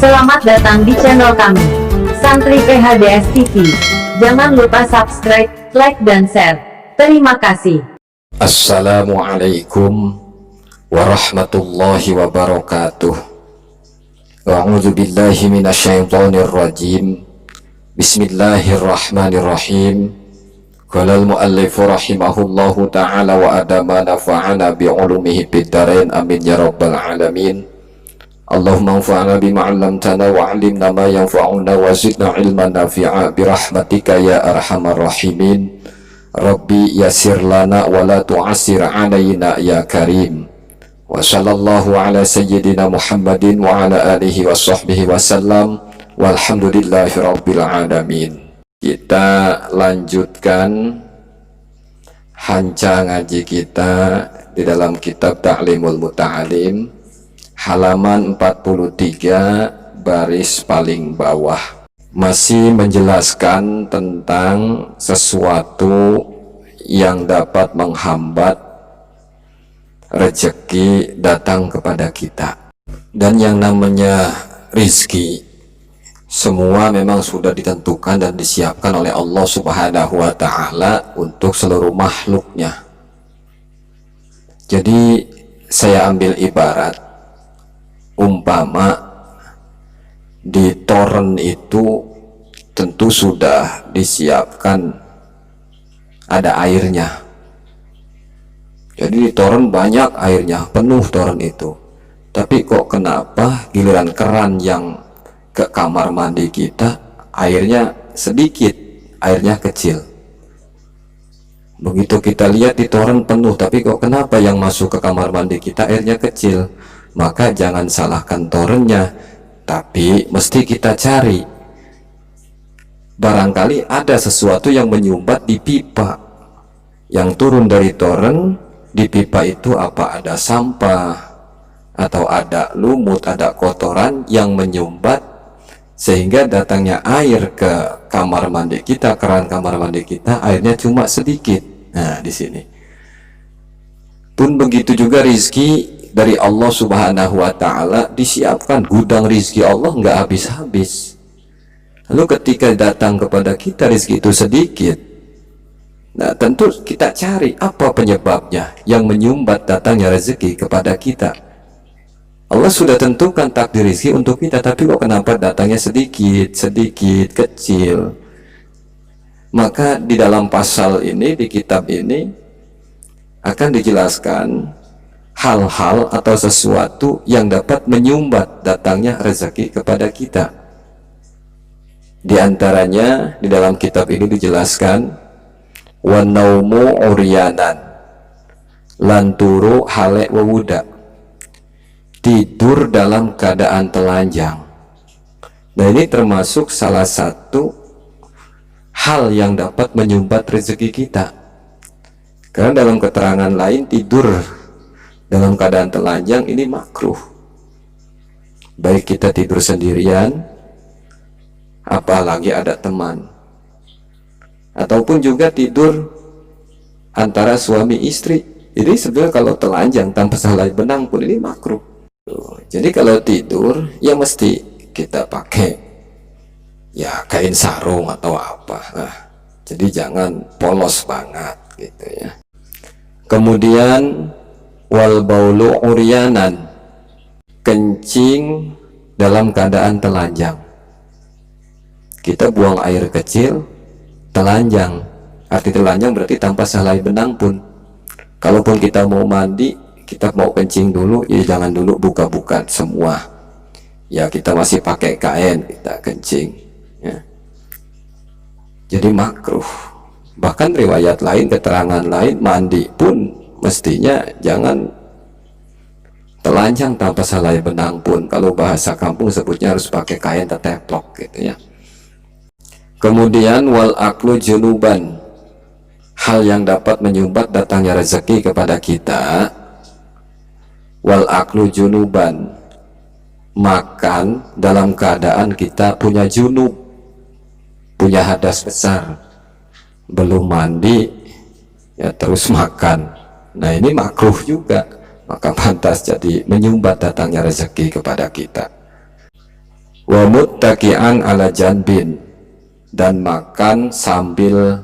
Selamat datang di channel kami, Santri PHDS TV. Jangan lupa subscribe, like, dan share. Terima kasih. Assalamualaikum warahmatullahi wabarakatuh. A'udzu billahi minasyaitonir rajim. Bismillahirrahmanirrahim. Qala al-muallif rahimahullahu ta'ala wa adama nafa'ana bi'ulumihi bid-darain amin ya rabbal alamin. Allahumma anfa'na bima 'allamtana wa 'allimna ma yanfa'una wa zidna 'ilman nafi'a birahmatika ya arhamar rahimin. Rabbi yassir lana wa la tu'assir 'alaina ya karim. Wa sallallahu ala sayyidina Muhammadin wa ala alihi wa sahbihi wa sallam. Walhamdulillahi rabbil alamin. Kita lanjutkan hanca ngaji kita di dalam kitab Ta'limul Muta'alim, halaman 43 baris paling bawah. Masih menjelaskan tentang sesuatu yang dapat menghambat rezeki datang kepada kita. Dan yang namanya rizki, semua memang sudah ditentukan dan disiapkan oleh Allah Subhanahu wa Ta'ala untuk seluruh makhluknya. Jadi saya ambil ibarat, umpama di toren itu tentu sudah disiapkan ada airnya. Jadi di toren banyak airnya, penuh toren itu. Tapi kok kenapa giliran keran yang ke kamar mandi kita airnya sedikit, airnya kecil. Begitu kita lihat di toren penuh, tapi kok kenapa yang masuk ke kamar mandi kita airnya kecil? Maka jangan salahkan torennya, tapi mesti kita cari. Barangkali ada sesuatu yang menyumbat di pipa, yang turun dari toren. Di pipa itu apa ada sampah atau ada lumut, ada kotoran yang menyumbat, sehingga datangnya air ke kamar mandi kita, keran kamar mandi kita, airnya cuma sedikit. Nah, di sini pun begitu juga rizki dari Allah Subhanahu wa Ta'ala disiapkan. Gudang rizki Allah nggak habis-habis. Lalu ketika datang kepada kita rizki itu sedikit, nah tentu kita cari apa penyebabnya yang menyumbat datangnya rezeki kepada kita. Allah sudah tentukan takdir rizki untuk kita, tapi kok kenapa datangnya sedikit, kecil? Maka di dalam pasal ini, di kitab ini akan dijelaskan hal-hal atau sesuatu yang dapat menyumbat datangnya rezeki kepada kita. Di antaranya di dalam kitab ini dijelaskan wa naumu uryanan lan turu halek wewuda, tidur dalam keadaan telanjang. Nah, ini termasuk salah satu hal yang dapat menyumbat rezeki kita. Karena dalam keterangan lain tidur dalam keadaan telanjang ini makruh. Baik kita tidur sendirian, apalagi ada teman, ataupun juga tidur antara suami istri. Jadi sebenarnya kalau telanjang tanpa sehelai benang pun ini makruh. Jadi kalau tidur ya mesti kita pakai ya kain sarung atau apa. Nah, jadi jangan polos banget gitu ya. Kemudian wal baulu uryanan, kencing dalam keadaan telanjang. Kita buang air kecil telanjang. Arti telanjang berarti tanpa sehelai benang pun. Kalaupun kita mau mandi, kita mau kencing dulu, ya jangan dulu buka-buka semua. Ya kita masih pakai kain, kita kencing ya. Jadi makruh. Bahkan riwayat lain, keterangan lain, mandi pun mestinya jangan telanjang tanpa sehelai benang pun. Kalau bahasa kampung sebutnya harus pakai kain teteplok gitu ya. Kemudian wal aklu junuban, hal yang dapat menyumbat datangnya rezeki kepada kita. Wal aklu junuban, makan dalam keadaan kita punya junub, punya hadas besar, belum mandi ya terus makan. Nah ini makruh juga, maka pantas jadi menyumbat datangnya rezeki kepada kita. wa muttaqi'an ala janbin, dan makan sambil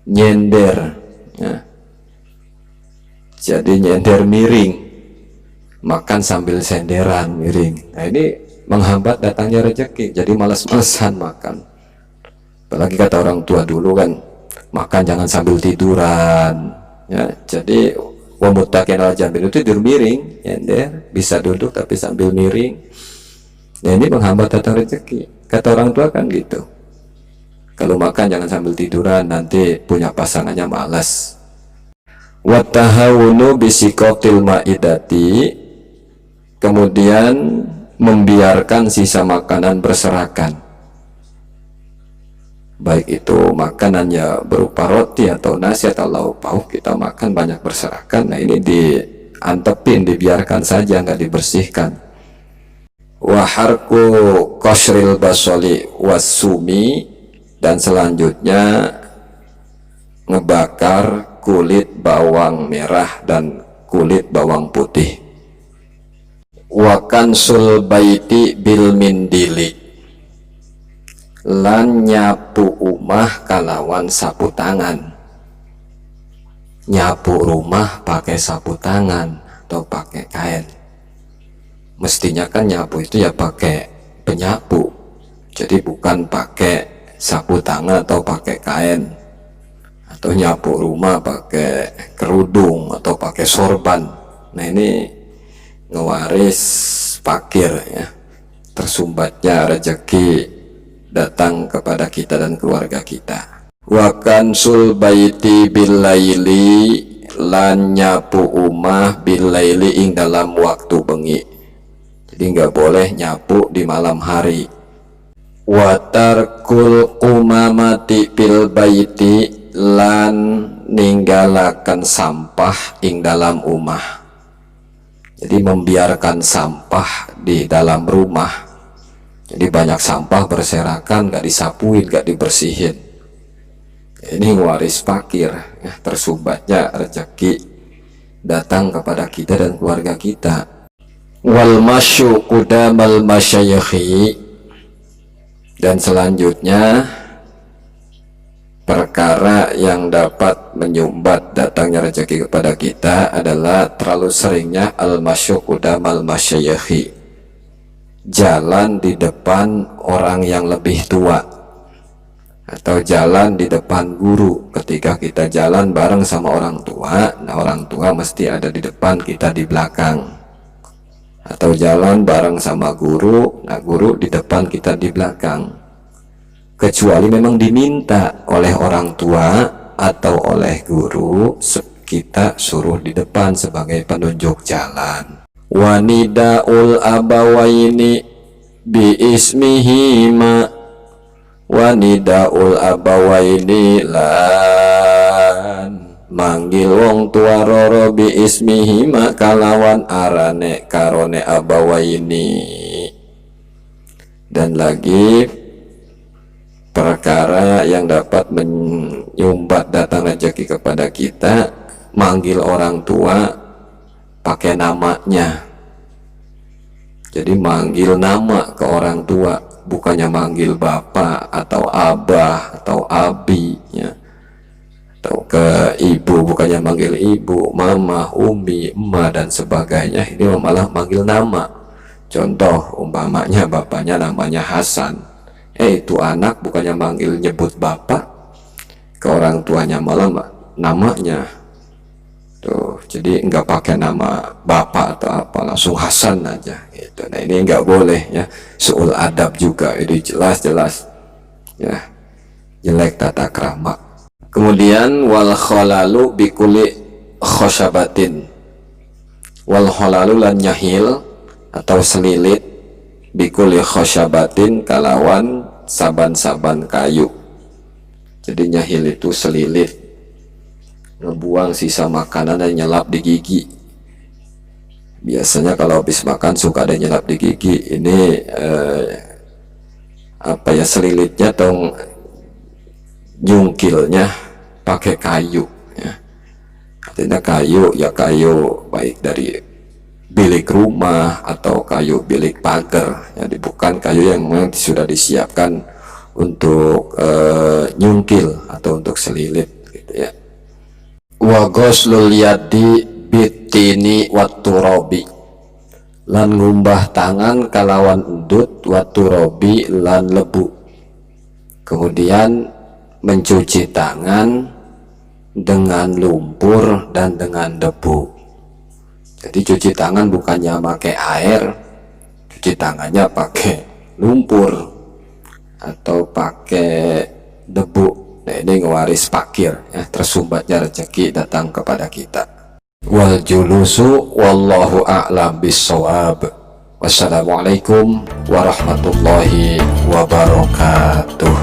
nyender, ya. Jadi nyender miring, makan sambil senderan miring. Nah ini menghambat datangnya rezeki, jadi malas-malesan makan. Apalagi kata orang tua dulu kan, makan jangan sambil tiduran, ya. Jadi wa muttaqi'an ala janbin itu tidur miring, nyender, bisa duduk tapi sambil miring. Nah ini menghambat datang rezeki. Kata orang tua kan gitu, kalau makan jangan sambil tiduran, nanti punya pasangannya malas. Wa tahawunu bisikotil maidati, kemudian membiarkan sisa makanan berserakan, baik itu makanannya berupa roti atau nasi atau lauk pauk, kita makan banyak berserakan. Nah ini diantepin, dibiarkan saja, nggak dibersihkan. Wa harku qasril basoli wasumi, dan selanjutnya ngebakar kulit bawang merah dan kulit bawang putih. Wa kansul baiti bil mindili, lan nyapu umah kalawan sapu tangan. Nyapu rumah pakai sapu tangan atau pakai kain. Mestinya kan nyapu itu ya pakai penyapu, jadi bukan pakai sapu tangan atau pakai kain, atau nyapu rumah pakai kerudung atau pakai sorban. Nah ini ngewaris fakir, ya. Tersumbatnya rezeki datang kepada kita dan keluarga kita. Wa kansul baiti bil laili, lan nyapu umah bil laili ing dalam waktu bengi. Jadi nggak boleh nyapu di malam hari. Wa tarkul umamati bil baiti, lan ninggalakan sampah ing dalam umah. Jadi membiarkan sampah di dalam rumah. Jadi banyak sampah berserakan, gak disapuin, gak dibersihin. Ini waris fakir, ya. Tersumbatnya rezeki datang kepada kita dan keluarga kita. Wal masyu qudamal masyayikhi, dan selanjutnya perkara yang dapat menyumbat datangnya rezeki kepada kita adalah terlalu seringnya al-masyu qudamal masyayikhi, jalan di depan orang yang lebih tua, atau jalan di depan guru. Ketika kita jalan bareng sama orang tua, nah orang tua mesti ada di depan, kita di belakang. Atau jalan bareng sama guru, nah guru di depan, kita di belakang. Kecuali memang diminta oleh orang tua atau oleh guru, kita suruh di depan sebagai penunjuk jalan. Wanidaul abawaini bi ismihima, wanidaul abawaini lan manggil wong tua roro bi ismihima kalawan arane karone abawaini. Dan lagi perkara yang dapat menyumbat datang rezeki kepada kita, manggil orang tua pakai namanya. Jadi manggil nama ke orang tua, bukannya manggil bapak atau abah atau abi, ya. Atau ke ibu, bukannya manggil ibu, mama, umi, emak dan sebagainya. Ini malah manggil nama. Contoh umpamanya bapaknya namanya Hasan, itu anak bukannya manggil nyebut bapak ke orang tuanya, malah namanya tuh. Jadi nggak pakai nama bapak atau apa, langsung Hasan aja gitu. Nah ini nggak boleh, ya. Suul adab juga, ini jelas-jelas, ya, jelek tata krama. Kemudian wal kholalu bikuli khosyabatin, wal kholalu lan nyahil atau selilit bikuli khosyabatin kalawan saban-saban kayu. Jadi nyahil itu selilit, ngebuang sisa makanan dan nyelap di gigi. Biasanya kalau habis makan suka ada nyelap di gigi. Ini apa ya, selilitnya atau nyungkilnya pakai kayu, ya. Artinya kayu, ya kayu baik dari bilik rumah atau kayu bilik pagar, jadi bukan kayu yang memang sudah disiapkan untuk nyungkil atau untuk selilit gitu ya. Wa ghuslul yadi bitini watturabi, lan ngumbah tangan kalawan endut watturabi lan lebu. Kemudian mencuci tangan dengan lumpur dan dengan debu. Jadi cuci tangan bukannya pakai air, cuci tangannya pakai lumpur atau pakai debu. Nah, ini ngewaris pakir ya, tersumbatnya rezeki datang kepada kita. Wal julusu wallahu a'lam bissawab. Wassalamualaikum warahmatullahi wabarakatuh.